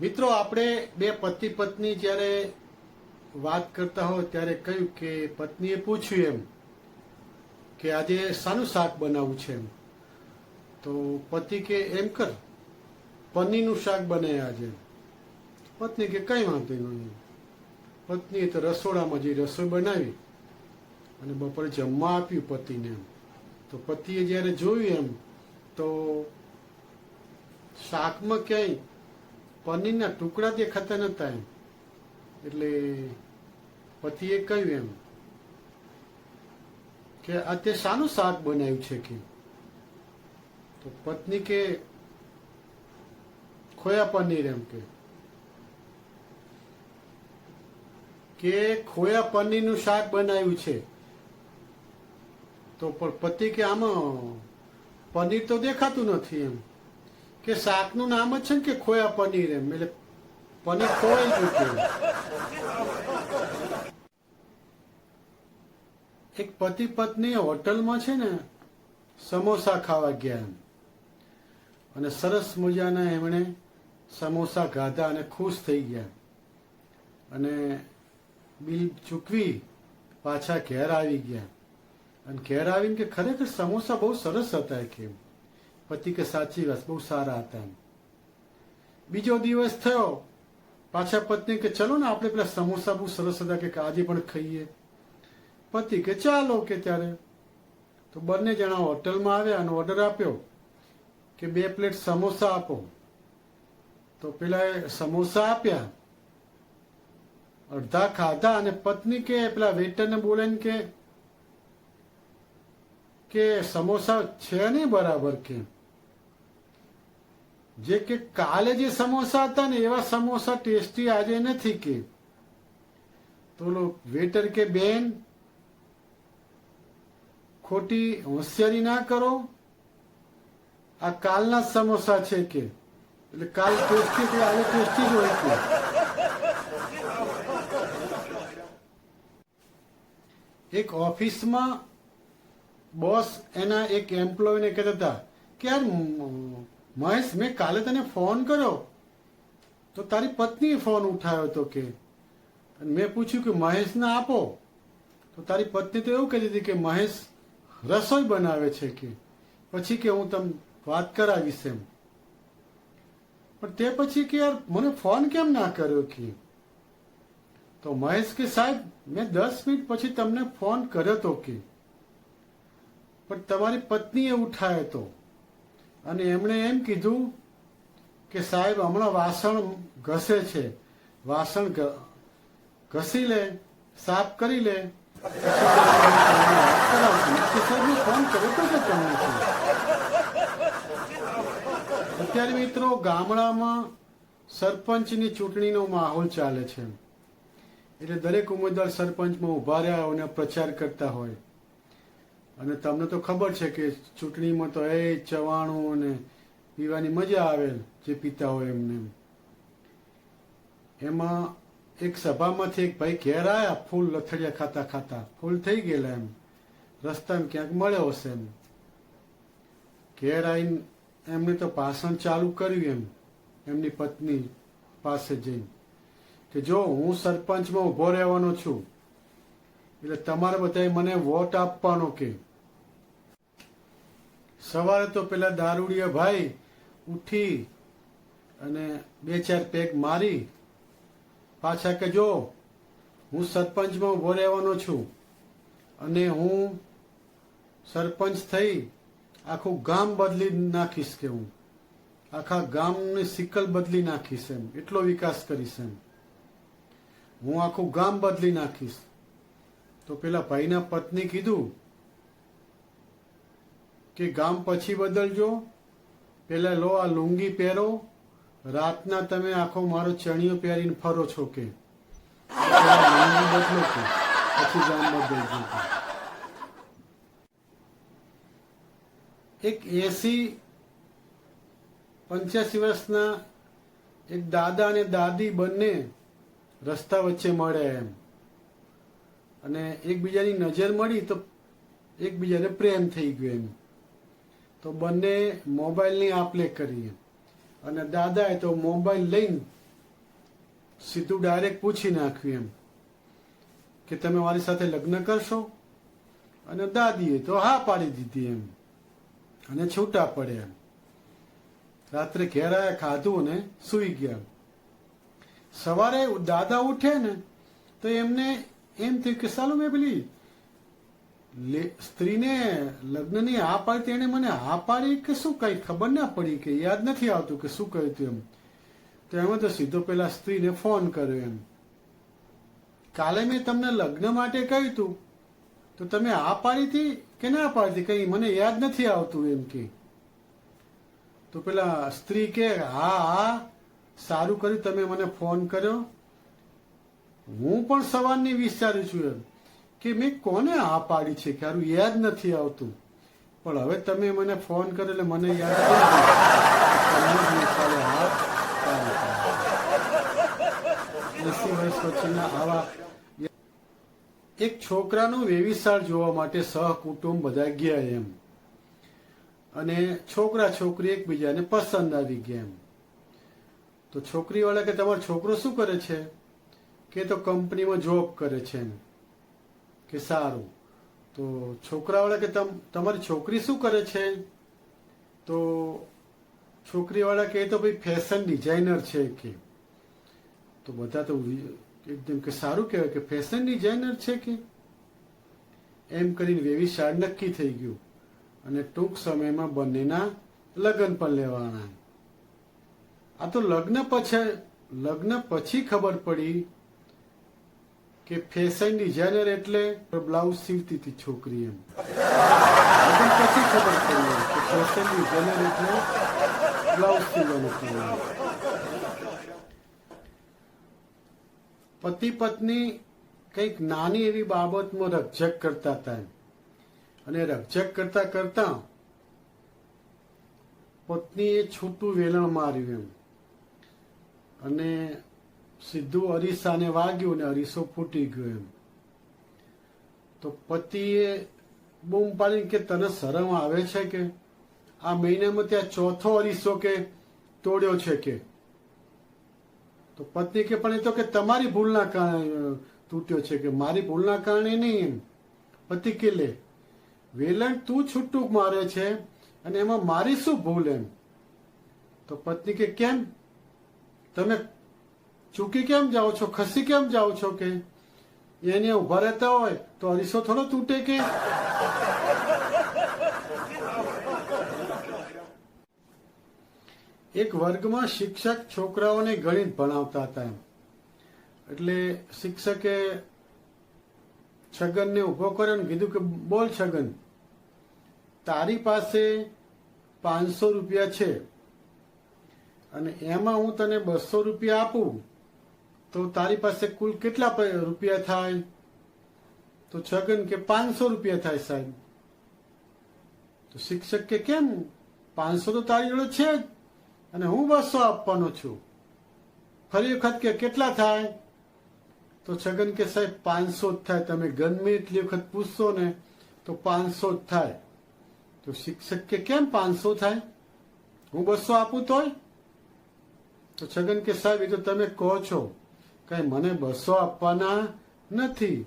મિત્રો, આપણે બે પતિ પત્ની જ્યારે વાત કરતા હોય ત્યારે કહ્યું કે પત્નીએ પૂછ્યું એમ કે આજે શાનું શાક બનાવવું છે એમ. તો પતિ કે એમ કર, પનીરનું શાક બને આજે. પત્ની કે કઈ વાંધો નહીં. પત્નીએ તો રસોડામાં જઈ રસોઈ બનાવી અને બપોરે જમવા આપ્યું પતિને એમ. તો પતિએ જ્યારે જોયું એમ તો શાકમાં ક્યાંય પનીરના ટુકડા દેખાતા નતા એમ. એટલે પતિએ કહ્યું એમ કે આ તે શાનું શાક બનાવ્યું છે કે. તો પત્ની ખોયા પનીર એમ કે ખોયા પનીરનું શાક બનાવ્યું છે. તો પણ પતિ કે આમાં પનીર તો દેખાતું નથી એમ. કે શાકનું નામ જ છે ને કે ખોયા પનીર એમ. એટલે પનીર ખોવાઈ ગયું કે. એક પતિ પત્ની હોટલમાં છે ને સમોસા ખાવા ગયા એમ. અને સરસ મજાના એમણે સમોસા ખાધા અને ખુશ થઈ ગયા. અને બિલ ચૂકવી પાછા ઘેર આવી ગયા. અને ઘેર આવીને કે ખરેખર સમોસા બહુ સરસ હતા કે. પતિ કે સાચી વાત, બહુ સારા હતા. બીજો દિવસ થયો, પાછા પત્ની કે ચલો ને આપણે પેલા સમોસા બહુ સરસ હતા કે આજે પણ ખાઈએ. પતિ કે ચાલો કે ત્યારે. તો બંને જણા હોટલમાં આવ્યા અને ઓર્ડર આપ્યો કે 2 પ્લેટ સમોસા આપો. તો પેલા સમોસા આપ્યા, અડધા ખાધા અને પત્ની કે પેલા વેઇટરને બોલે કે સમોસા છે નહીં બરાબર કે. જે કે કાલે જે સમોસા હતા ને એવા સમોસા ટેસ્ટી આજે નથી કે. તો વેટર કે બેન ખોટી હોશિયારી ના કરો, આ કાલના સમોસા છે કે. એટલે કાલ ટેસ્ટી કે આજે ટેસ્ટી જ હોય કે. એક ઓફિસમાં બોસ એના એક એમ્પ્લોયને કહેતા હતા કે યાર મહેશ, મેં કાલે તને ફોન કર્યો તો તારી પત્નીએ ફોન ઉઠાવ્યો હતો કે. મેં પૂછ્યું કે મહેશને આપો. તો તારી પત્ની તો એવું કહેતી હતી કે મહેશ રસોઈ બનાવે છે કે, પછી કે હું તમને વાત કરાવીશ એમ. પણ તે પછી કે યાર મને ફોન કેમ ના કર્યો કે. તો મહેશ કે સાહેબ મેં 10 મિનિટ પછી તમને ફોન કર્યો તો કે, પણ તમારી પત્નીએ ઉઠાવ્યો હતો અને એમણે એમ કીધું કે સાહેબ હમણાં વાસણ ઘસે છે, વાસણ ઘસી લે, સાફ કરી લે, ફોન કર્યો તો કે તમને. અત્યારે મિત્રો ગામડામાં સરપંચની ચૂંટણીનો માહોલ ચાલે છે. એટલે દરેક ઉમેદવાર સરપંચમાં ઉભા રહ્યા અને પ્રચાર કરતા હોય. અને તમને તો ખબર છે કે ચૂંટણીમાં તો ચવાણું અને પીવાની મજા આવે જે પીતા હોય એમને. એમાં એક સભામાંથી એક ભાઈ ઘેર આવ્યા, ફૂલ લથડિયા ખાતા ખાતા ફૂલ થઈ ગયેલા એમ. રસ્તામાં ક્યાંક મળ્યો હશે એમ. ઘેર આવીને એમને તો ભાષણ ચાલુ કર્યું એમ એમની પત્ની પાસે જઈને કે જો હું સરપંચમાં ઉભો રહેવાનો છું એટલે તમારે બધાએ મને વોટ આપવાનો કે. સવારે તો પેલા દારૂડિયા ભાઈ ઉઠી અને 2-4 પેગ મારી પાછા કે જો હું સરપંચમાં ઉભો રહેવાનો છું અને હું સરપંચ થઈ આખું ગામ બદલી નાખીશ કે. હું આખા ગામની સિકલ બદલી નાખીશ એમ. એટલો વિકાસ કરીશ એમ. હું આખું ગામ બદલી નાખીશ. તો પેલા ભાઈના પત્ની કીધું કે ગામ પછી બદલજો, પેલા લો આ લુંગી પહેરો, રાતના તમે આખો મારો ચણિયો પહેરીને ફરો છો કે. લુંગી બદલો કે પછી ગામ બદલજો. એક 80-85 વર્ષના એક દાદા અને દાદી બંને રસ્તા વચ્ચે મળે એમ. અને એકબીજાની નજર મળી તો એકબીજાને પ્રેમ થઈ ગયો એમ. તો બંને મોબાઈલની આપ લે કરી અને દાદાએ તો મોબાઈલ લઈને સીધું ડાયરેક્ટ પૂછી નાખ્યું એમ કે તમે મારી સાથે લગ્ન કરશો? અને દાદીએ તો હા પાડી દીધી એમ અને છૂટા પડ્યા. રાત્રે ઘેર આયા, ખાધું ને સૂઈ ગયા. સવારે દાદા ઉઠે ને તો એમને એમ થયું કે સાલું મેં પેલી સ્ત્રીને લગ્નની હા પાડી, એને મને હા પાડી કે શું, કઈ ખબર ના પડી, કે યાદ નથી આવતું કે શું કહ્યું હતું એમ. તો એમાં તો સીધો પેલા સ્ત્રીને ફોન કર્યો એમ, કાલે મેં તમને લગ્ન માટે કહ્યું હતું તો તમે હા પાડી હતી કે ના પાડી હતી, કઈ મને યાદ નથી આવતું એમ કે. તો પેલા સ્ત્રી કે હા હા સારું કર્યું તમે મને ફોન કર્યો, હું પણ સવારની વિચારું છું એમ કે મેં કોને હા પાડી છે, કે હારું યાદ નથી આવતું, પણ હવે તમે મને ફોન કર્યો એટલે મને યાદ આવી ગયું. આવા એક છોકરાનું વેવિશાળ જોવા માટે સહકુટુંબ બધા ગયા એમ, અને છોકરા છોકરી એકબીજાને પસંદ આવી ગયા એમ. તો છોકરી વાળા કે તમારો છોકરો શું કરે છે, કે તો કંપનીમાં જોબ કરે છે એમ, કે સારું. તો છોકરા વાળા કે તમારી છોકરી શું કરે છે, તો છોકરી વાળા કે તો ભાઈ ફેશન ડિઝાઇનર છે કે. તો બધા તો એકદમ કે સારું કહેવાય કે ફેશન ડિઝાઇનર છે કે. એમ કરીને વેવિશાળ નક્કી થઈ ગયું અને ટૂંક સમયમાં બંનેના લગ્ન પણ લેવાના. આ તો લગ્ન પછી ખબર પડી કે ફેશન ડિઝાઇનર એટલે બ્લાઉઝ સીવતી હતી છોકરી એમ. લગ્ન પછી ખબર પડી કે ફેશન ડિઝાઇનર એટલે બ્લાઉઝ સીવવાનું. પતિ પત્ની કંઈક નાની એવી બાબતમાં રકઝક કરતા હતા અને રકઝક કરતા કરતા પત્નીએ છૂટું વેલણ માર્યું એમ અને સીધું અરીસાને વાગ્યું ને અરીસો ફૂટી ગયો એમ. તો પતિએ બૂમ પાડીને કે તને શરમ આવે છે કે આ મહિનામાં ત્યાં ચોથો અરીસો કે તોડ્યો છે કે. તો પત્ની કે પણ એ તો કે તમારી ભૂલના કારણે તૂટ્યો છે, કે મારી ભૂલના કારણે નહીં એમ. પતિ કે લે વેલણ તું છૂટું મારે છે અને એમાં મારી શું ભૂલ એમ. તો પત્ની કે કેમ તમે ચૂકી કેમ જાઓ છો, ખસી કેમ જાઓ છો, કે એને ઉભા રહેતા હોય તો અરીસો થોડો તૂટે કે. એક વર્ગમાં શિક્ષક છોકરાઓને ગણિત ભણાવતા હતા એમ. એટલે શિક્ષકે છગનને ઉભો કર્યો ને કીધું કે બોલ છગન, તારી પાસે 500 રૂપિયા છે અને એમાં હું તને 200 રૂપિયા આપું તો તારી પાસે કુલ કેટલા રૂપિયા થાય? તો છગન કે 500 રૂપિયા થાય સાહેબ. તો શિક્ષક કે કેમ 500 તો તારી જોડે છે જ અને હું 200 આપવાનો છું. ફરી વખત કે કેટલા થાય? તો છગન કે સાહેબ 500 જ થાય, તમે ગમે એટલી વખત પૂછશો ને તો 500 જ થાય. તો શિક્ષક કે કેમ 500 થાય, હું 200 આપું તોય? તો છગન કે સાહેબ એ તો તમે કહો છો, કઈ મને 200 આપવાના નથી,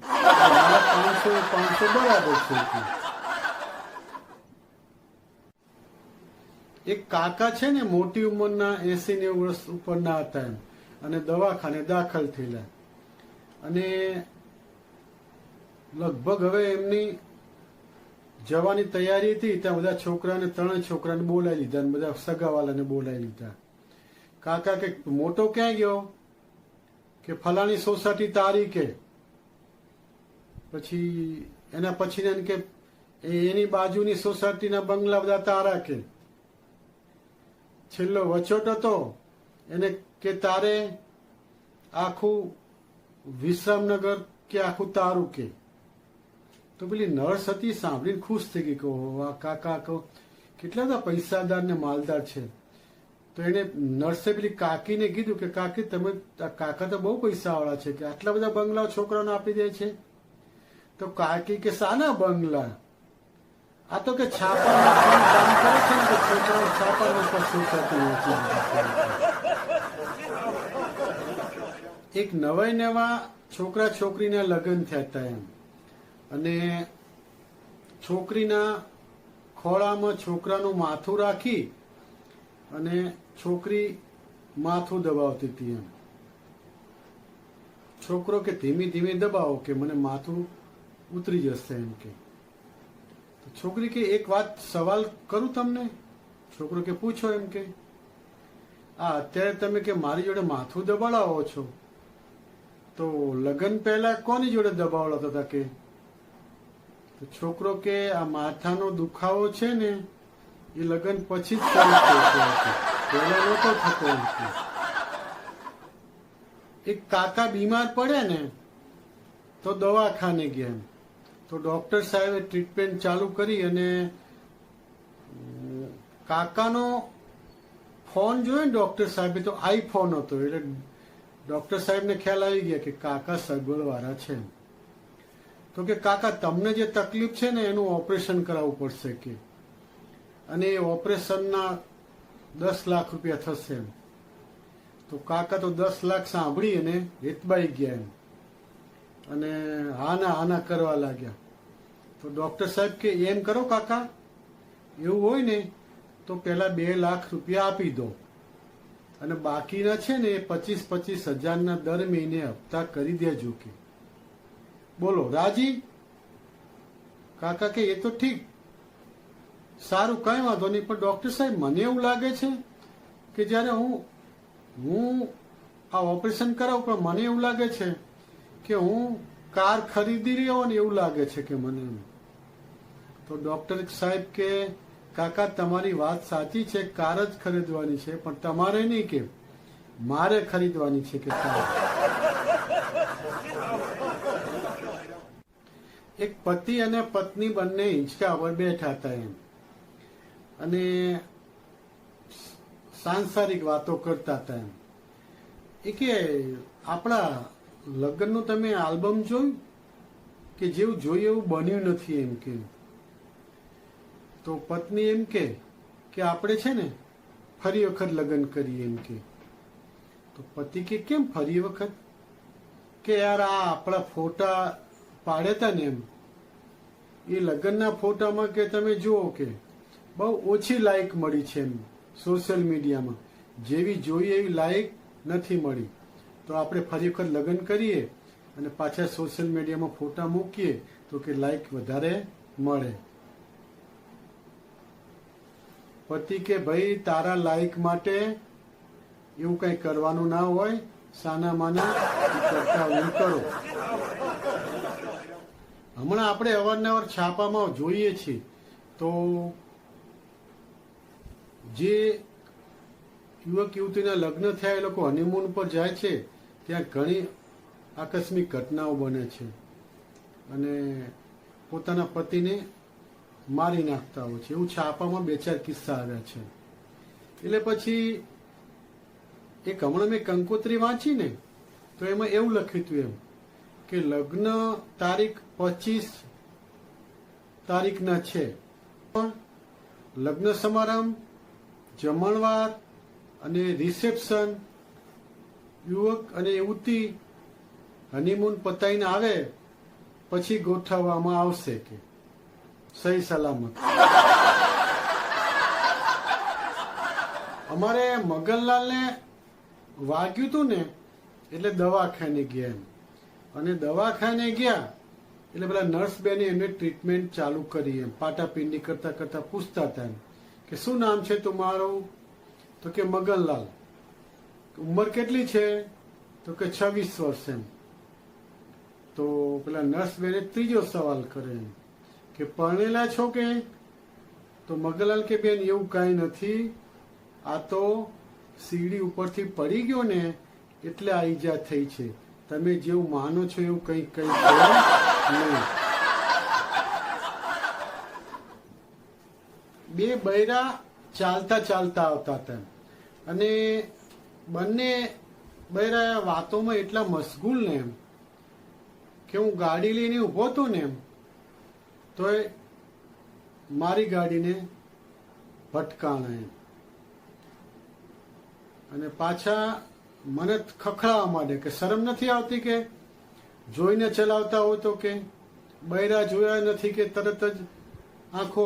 500 બરાબર છે. એક કાકા છે ને મોટી ઉંમરના 80-90 વર્ષ ઉપરના હતા એમ અને દવાખાને દાખલ થયેલા અને લગભગ હવે એમની જવાની તૈયારી હતી. ત્યાં બધા છોકરાને 3 છોકરાને બોલાવી લીધા અને બધા સગાવાલાને બોલાવી લીધા. કાકા કે મોટો ક્યાં ગયો? કે ફલાણી સોસાયટી તારી કે. પછી એના પછી કે એની બાજુની સોસાયટીના બંગલા બધા તારા કે. છેલ્લો વચોટ હતો એને કે તારે આખું વિશ્રામનગર કે આખું તારું કે. તો પેલી નર્સ હતી સાંભળીને ખુશ થઈ ગઈ કે આ કાકા કેટલા બધા પૈસાદાર ને માલદાર છે. તો એને નર્સે પેલી કાકીને કીધું કે કાકી તમે કાકા તો બહુ પૈસા વાળા છે કે આટલા બધા બંગલાઓ છોકરાઓને આપી દે છે. તો કાકી કે સાના બંગલા, આ તો કે છાપા નાખવાનું કામ કરે છે ને, તો છોકરાઓ છાપા નાખવા શું થતું નથી. એક નવા છોકરા છોકરીના લગ્ન થયા હતા એમ, અને છોકરીના ખોળામાં છોકરાનું માથું રાખી અને છોકરી માથું દબાવતી હતી એમ. છોકરો કે ધીમે ધીમે દબાવો કે મને માથું ઉતરી જશે એમ કે. છોકરી કે એક વાત સવાલ કરું તમને? છોકરો કે પૂછો એમ કે. અત્યારે તમે કે મારી જોડે માથું દબાડાવો છો, તો લગ્ન પહેલા કોની જોડે દબાવડાતા હતા કે? તો છોકરો કે આ માથાનો દુખાવો છે ને એ લગ્ન પછી જ ચાલુ થયો છે, પહેલા નહોતો થતો એમ કે. એક કાકા બીમાર પડ્યા ને તો દવાખાને ગયા એમ. તો ડોક્ટર સાહેબે ટ્રીટમેન્ટ ચાલુ કરી અને કાકાનો ફોન જોયો ને ડોક્ટર સાહેબે, તો આઈફોન હતો. એટલે ડોક્ટર સાહેબને ખ્યાલ આવી ગયા કે કાકા સગવડવાળા છે. તો કે કાકા તમને જે તકલીફ છે ને એનું ઓપરેશન કરાવવું પડશે કે, અને એ ઓપરેશનના 10 લાખ રૂપિયા થશે એમ. તો કાકા તો 10 લાખ સાંભળી અને હેતબાઈ ગયા એમ, અને આના કરવા લાગ્યા. તો ડોક્ટર સાહેબ કે એમ કરો કાકા, એવું હોય ને તો પેલા 2 લાખ રૂપિયા આપી દો, અને બાકીના છે ને એ 25-25 હજારના દર મહિને હપ્તા કરી દેજો કે. બોલો રાજી? કાકા કે એ તો ઠીક, સારું, કઈ વાંધો નહીં, પણ ડોક્ટર સાહેબ મને એવું લાગે છે કે જ્યારે હું આ ઓપરેશન કરાવું, પણ મને એવું લાગે છે કે હું કાર ખરીદી રહ્યો ને એવું લાગે છે કે મને. તો ડોક્ટર સાહેબ કે કાકા તમારી વાત સાચી છે, કાર જ ખરીદવાની છે, પણ તમારે નહીં કે મારે ખરીદવાની છે કે કાર. એક પતિ અને પત્ની બંને હિંચકા પર બેઠા હતા એમ, અને સાંસારિક વાતો કરતા હતા એમ. એ કે આપણા લગ્નનું તમે આલ્બમ જોયું કે જેવું જોઈએ એવું બન્યું નથી એમ કે. તો પત્ની એમ કે આપણે છે ને ફરી વખત લગ્ન કરીએ એમ કે. તો પતિ કે કેમ ફરી વખત? કે યાર આ આપણા ફોટા પાડ્યા હતા ને એમ, એ લગ્નના ફોટામાં કે તમે જુઓ કે બહુ ઓછી લાઈક મળી છે એમ સોશિયલ મીડિયામાં, જેવી જોઈએ એવી લાઈક નથી મળી. તો આપણે ફરી વખત લગ્ન કરીએ અને પાછા સોશિયલ મીડિયામાં ફોટા મૂકીએ તો કે લાઈક વધારે મળે. પતિ કે ભાઈ તારા લાઈક માટે એવું કઈ કરવાનું ના હોય, સાના માના કરતા એવું કરો. હમણાં આપણે અવારનવાર છાપામાં જોઈએ છીએ તો જે યુવક યુવતીના લગ્ન થયા એ લોકો હનીમૂન પર જાય છે, ત્યાં ઘણી આકસ્મિક ઘટનાઓ બને છે અને પોતાના પતિને મારી નાખતા હોય છે. એવું છાપામાં 2-4 કિસ્સા આવ્યા છે. એટલે પછી એક હમણાં મેં કંકોત્રી વાંચી ને તો એમાં એવું લખ્યું હતું એમ કે લગ્ન તારીખ 25 તારીખના છે, પણ લગ્ન સમારંભ, જમણવાર અને રિસેપ્શન યુવક અને યુવતી હનીમૂન પતાઈને આવે પછી ગોઠવવામાં આવશે કે સહી સલામત. અમારે મગનલાલને વાગ્યું હતું ને એટલે દવાખાને ગયા એમ, અને દવાખાને ગયા એટલે પેલા નર્સ બેને એમને ટ્રીટમેન્ટ ચાલુ કરી એમ. પાટાપિંડી કરતા કરતા પૂછતા હતા એમ કે શું નામ છે તમારું? તો કે મગનલાલ. ઉંમર કેટલી છે? તો કે 26 વર્ષ એમ. તો પેલા નર્સ બેને ત્રીજો સવાલ કરે એમ કે પરણેલા છો કે? તો મગનલાલ કે બેન એવું કાંઈ નથી, આ તો સીડી ઉપરથી પડી ગયો ને એટલે આ ઈજા થઈ છે, તમે જેવું માનો છો એવું કંઈ નહીં. બે બૈરા ચાલતા ચાલતા આવતા હતા અને બંને બૈરા વાતોમાં એટલા મશગુલ ને એમ કે હું ગાડી લઈને ઊભો હતો ને એમ તો મારી ગાડીને ભટકાણા એમ, અને પાછા મને ખખડાવવા માંડે કે શરમ નથી આવતી કે જોઈને ચલાવતા હો તો કે બૈરા જોયા નથી કે તરત જ આંખો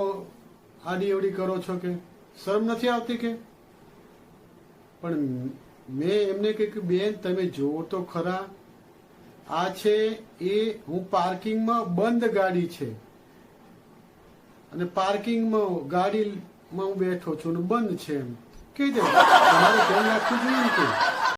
આડી અવડી કરો છો કે શરમ નથી આવતી કે. પણ મેં એમને કહ્યું કે બેન તમે જુઓ તો ખરા, આ છે એ હું પાર્કિંગમાં બંધ ગાડી છે અને પાર્કિંગમાં ગાડીમાં હું બેઠો છું ને બંધ છે એમ કહી દે. તમારે ધ્યાન રાખવું જોઈએ ને કે